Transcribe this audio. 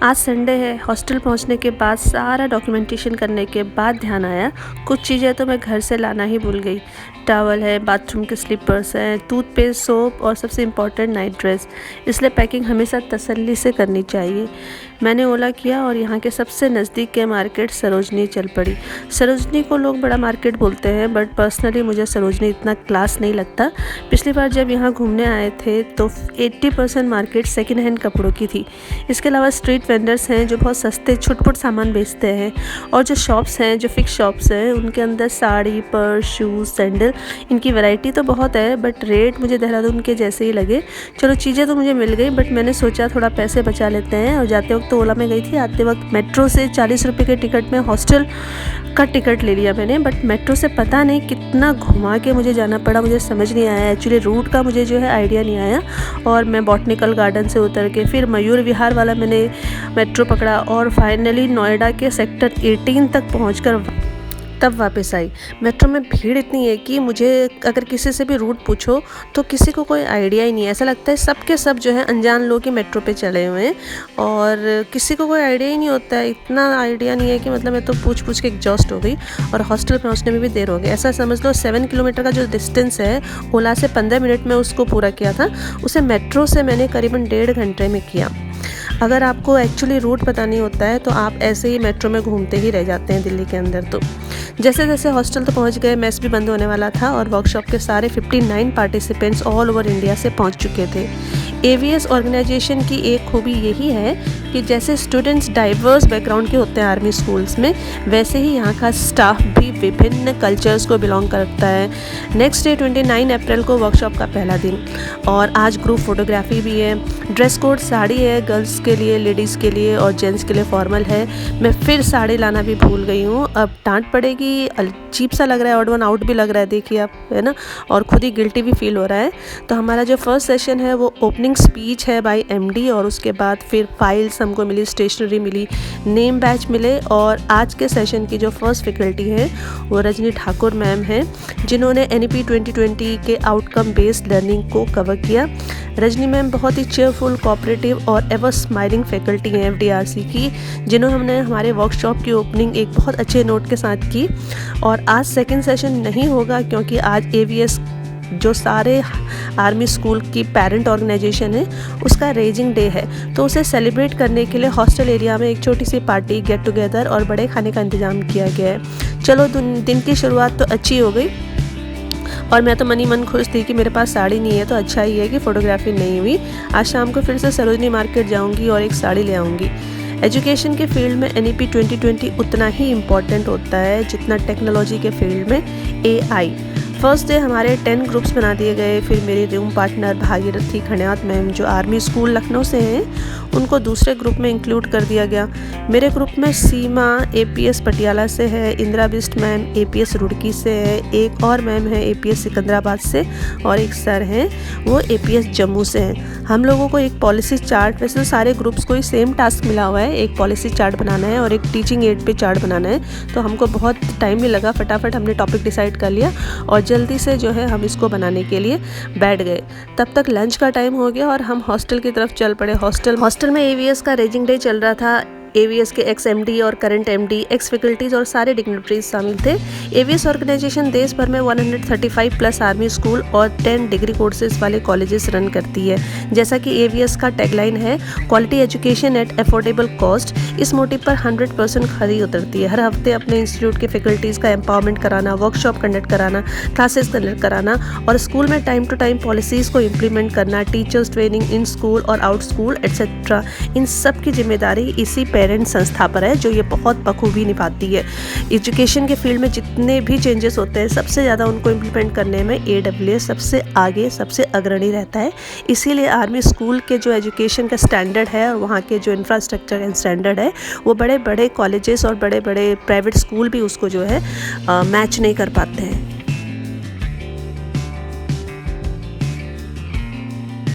आज संडे है। हॉस्टल पहुंचने के बाद सारा डॉक्यूमेंटेशन करने के बाद ध्यान आया कुछ चीज़ें तो मैं घर से लाना ही भूल गई। टॉवल है, बाथरूम के स्लीपर्स हैं, टूथपेस्ट, सोप और सबसे इम्पॉर्टेंट नाइट ड्रेस। इसलिए पैकिंग हमेशा तसल्ली से करनी चाहिए। मैंने ओला किया और यहाँ के सबसे नज़दीक के मार्केट सरोजनी चल पड़ी। सरोजनी को लोग बड़ा मार्केट बोलते हैं, बट पर्सनली मुझे सरोजनी इतना क्लास नहीं लगता। पिछली बार जब यहाँ घूमने आए थे तो 80% मार्केट सेकेंड हैंड कपड़ों की थी। इसके अलावा स्ट्रीट वेंडर्स हैं जो बहुत सस्ते छुटपुट सामान बेचते हैं, और जो शॉप्स हैं, जो फिक्स शॉप्स हैं, उनके अंदर साड़ी, पर्स, शूज़, सैंडल, इनकी वैरायटी तो बहुत है, बट रेट मुझे देहरादून के जैसे ही लगे। चलो चीज़ें तो मुझे मिल गई, बट मैंने सोचा थोड़ा पैसे बचा लेते हैं, और जाते वक्त तो ओला में गई थी, आते वक्त मेट्रो से 40 रुपये के टिकट में हॉस्टल का टिकट ले लिया मैंने। बट मेट्रो से पता नहीं कितना घुमा के मुझे जाना पड़ा, मुझे समझ नहीं आया। एक्चुअली रूट का मुझे जो है आइडिया नहीं आया, और मैं बॉटनिकल गार्डन से उतर के फिर मयूर विहार वाला मैंने मेट्रो पकड़ा, और फाइनली नोएडा के सेक्टर 18 तक पहुंचकर तब वापस आई। मेट्रो में भीड़ इतनी है कि मुझे अगर किसी से भी रूट पूछो तो किसी को कोई आइडिया ही नहीं है। ऐसा लगता है सब के सब जो है अनजान लोग ही मेट्रो पे चले हुए हैं, और किसी को कोई आइडिया ही नहीं होता है। इतना आइडिया नहीं है कि मतलब मैं तो पूछ के एग्जॉस्ट हो गई, और हॉस्टल पहुंचने में भी देर हो गई। ऐसा समझ लो 7 किलोमीटर का जो डिस्टेंस है, ओला से 15 मिनट में उसको पूरा किया था, उसे मेट्रो से मैंने करीबन 1.5 घंटे में किया। अगर आपको एक्चुअली रूट पता नहीं होता है तो आप ऐसे ही मेट्रो में घूमते ही रह जाते हैं दिल्ली के अंदर। तो जैसे जैसे हॉस्टल तो पहुंच गए, मेस भी बंद होने वाला था, और वर्कशॉप के सारे 59 पार्टिसिपेंट्स ऑल ओवर इंडिया से पहुंच चुके थे। एवीएस ऑर्गेनाइजेशन की एक खूबी यही है कि जैसे स्टूडेंट्स डाइवर्स बैकग्राउंड के होते हैं आर्मी स्कूल्स में, वैसे ही यहाँ का स्टाफ भी विभिन्न कल्चर्स को बिलोंग करता है। नेक्स्ट डे 29 अप्रैल को वर्कशॉप का पहला दिन, और आज ग्रुप फोटोग्राफी भी है। ड्रेस कोड साड़ी है, गर्ल्स के लिए, लेडीज़ के लिए, और जेंट्स के लिए फॉर्मल है। मैं फिर साड़ी लाना भी भूल गई हूँ। अब डांट पड़ेगी, अजीब सा लग रहा है, ऑड वन आउट भी लग रहा है, देखिए आप, है ना, और खुद ही गिल्टी भी फील हो रहा है। तो हमारा जो फर्स्ट सेशन है वो ओपनिंग स्पीच है बाय एमडी, और उसके बाद फिर फाइल्स हमको मिली, स्टेशनरी मिली, नेम बैच मिले। और आज के सेशन की जो फर्स्ट फैकल्टी है वो रजनी ठाकुर मैम हैं, जिन्होंने NEP 2020 के आउटकम बेस्ड लर्निंग को कवर किया। रजनी मैम बहुत ही चेयरफुल, कोऑपरेटिव और एवर स्माइलिंग फैकल्टी हैं FDRC की, जिन्होंने हमने हमारे वर्कशॉप की ओपनिंग एक बहुत अच्छे नोट के साथ की। और आज सेकंड सेशन नहीं होगा, क्योंकि आज AVS जो सारे आर्मी स्कूल की पेरेंट ऑर्गेनाइजेशन है उसका रेजिंग डे है, तो उसे सेलिब्रेट करने के लिए हॉस्टल एरिया में एक छोटी सी पार्टी, गेट टुगेदर और बड़े खाने का इंतज़ाम किया गया है। चलो दिन की शुरुआत तो अच्छी हो गई, और मैं तो मनी मन खुश थी कि मेरे पास साड़ी नहीं है, तो अच्छा ही है कि फ़ोटोग्राफी नहीं हुई। आज शाम को फिर से सरोजनी मार्केट जाऊंगी और एक साड़ी ले आऊँगी। एजुकेशन के फील्ड में NEP 2020 उतना ही इम्पॉर्टेंट होता है जितना टेक्नोलॉजी के फील्ड में AI। फर्स्ट डे हमारे 10 ग्रुप्स बना दिए गए। फिर मेरी रूम पार्टनर भागीरथी खण्यात मैम, जो आर्मी स्कूल लखनऊ से हैं, उनको दूसरे ग्रुप में इंक्लूड कर दिया गया। मेरे ग्रुप में सीमा APS पटियाला से है, इंदिरा बिस्ट मैम APS रुड़की से है, एक और मैम है APS सिकंदराबाद से, और एक सर हैं वो APS जम्मू से हैं। हम लोगों को एक पॉलिसी चार्ट, वैसे तो सारे ग्रुप्स को ही सेम टास्क मिला हुआ है, एक पॉलिसी चार्ट बनाना है और एक टीचिंग एड पे चार्ट बनाना है। तो हमको बहुत टाइम भी लगा, फटाफट हमने टॉपिक डिसाइड कर लिया और जल्दी से जो है हम इसको बनाने के लिए बैठ गए। तब तक लंच का टाइम हो गया और हम हॉस्टल की तरफ चल पड़े। हॉस्टल में AVS का रेजिंग डे चल रहा था। AVS के एक्स MD और करंट MD, एक्स फैकल्टीज और सारे डिग्निटरीज शामिल थे। AVS ऑर्गेनाइजेशन देश भर में 135 प्लस आर्मी स्कूल और 10 डिग्री कोर्सेज वाले कॉलेजेस रन करती है। जैसा कि AVS का टैगलाइन है, quality education at affordable cost. इस मोटिव पर 100% खरी उतरती है। हर हफ्ते अपने इंस्टीट्यूट के फैकल्टीज़ का एम्पावरमेंट कराना, वर्कशॉप कंडक्ट कराना, क्लासेस कंडक्ट कराना, और स्कूल में टाइम टू टाइम पॉलिसीज़ को इम्प्लीमेंट करना, टीचर्स ट्रेनिंग इन स्कूल और आउट स्कूल एट्सेट्रा, इन सब की जिम्मेदारी इसी पेरेंट संस्था पर है, जो ये बहुत बखूबी निभाती है। एजुकेशन के फील्ड में जितने भी चेंजेस होते हैं, सबसे ज़्यादा उनको इम्प्लीमेंट करने में AWS सबसे आगे, सबसे अग्रणी रहता है। इसीलिए आर्मी स्कूल के जो एजुकेशन का स्टैंडर्ड है और वहाँ के जो इंफ्रास्ट्रक्चर एंड स्टैंडर्ड है, वो बड़े बड़े कॉलेजेस और बड़े बड़े प्राइवेट स्कूल भी उसको जो है मैच नहीं कर पाते हैं।